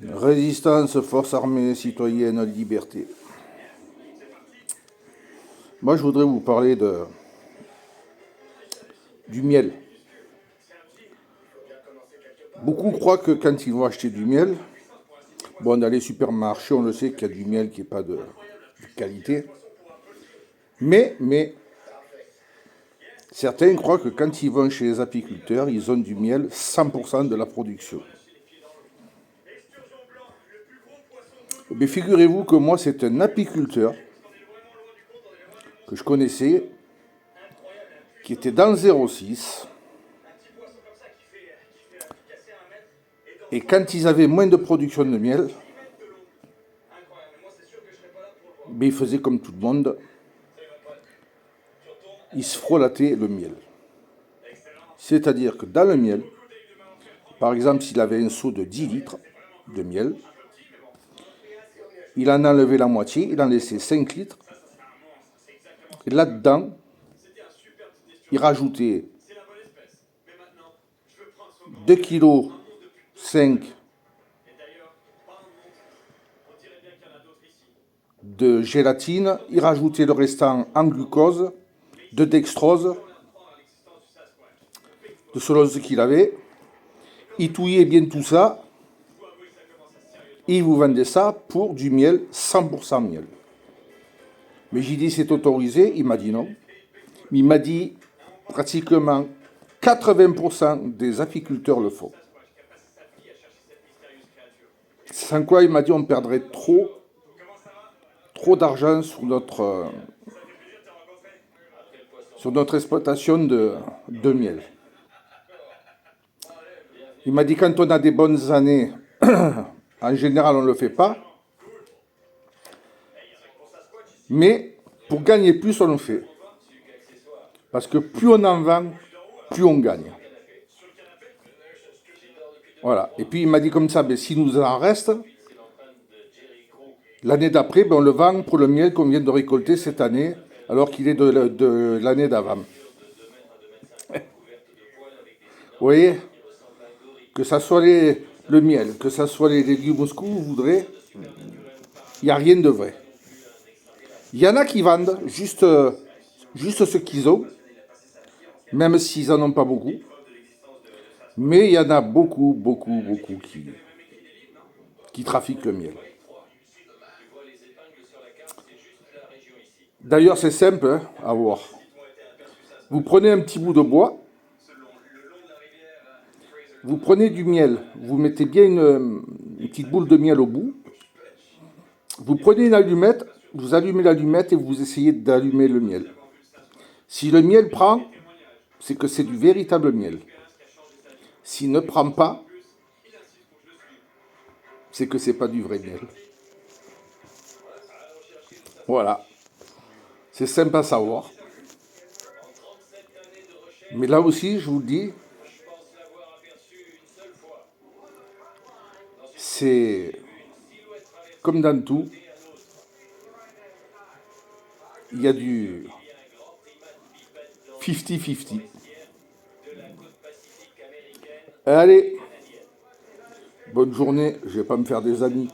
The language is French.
Résistance, force armée, citoyenne, liberté. Moi, je voudrais vous parler du miel. Beaucoup croient que quand ils vont acheter du miel, bon, dans les supermarchés, on le sait qu'il y a du miel qui n'est pas de qualité. Mais certains croient que quand ils vont chez les apiculteurs, ils ont du miel 100% de la production. Mais figurez-vous que moi, c'est un apiculteur que je connaissais, qui était dans le 06. Et quand ils avaient moins de production de miel, ils faisaient comme tout le monde, ils se frelattaient le miel. C'est-à-dire que dans le miel, par exemple, s'il avait un seau de 10 litres de miel, il en enlevait la moitié, il en laissait 5 litres. Et là-dedans, il rajoutait 2,5 kg de gélatine, il rajoutait le restant en glucose, de dextrose, de selon ce qu'il avait. Il touillait bien tout ça, et il vous vendait ça pour du miel, 100% miel. Mais j'ai dit c'est autorisé, il m'a dit non. Il m'a dit pratiquement 80% des apiculteurs le font. Sans quoi il m'a dit on perdrait trop d'argent sur notre exploitation de miel. Il m'a dit quand on a des bonnes années, en général on ne le fait pas, mais pour gagner plus on le fait. Parce que plus on en vend, plus on gagne. Voilà. Et puis il m'a dit comme ça, s'il nous en reste, l'année d'après, on le vend pour le miel qu'on vient de récolter cette année, alors qu'il est de l'année d'avant. Vous voyez, que ça soit le miel, que ça soit les légumes ce que vous voudrez, il n'y a rien de vrai. Il y en a qui vendent juste ce qu'ils ont, même s'ils n'en ont pas beaucoup. Mais il y en a beaucoup qui trafiquent le miel. D'ailleurs, c'est simple à voir. Vous prenez un petit bout de bois, vous prenez du miel, vous mettez bien une petite boule de miel au bout, vous prenez une allumette, vous allumez l'allumette et vous essayez d'allumer le miel. Si le miel prend, c'est que c'est du véritable miel. S'il ne prend pas, c'est que c'est pas du vrai miel. Voilà. C'est simple à savoir. Mais là aussi, je vous le dis, c'est comme dans tout, il y a du 50-50. Allez, bonne journée, je vais pas me faire des amis.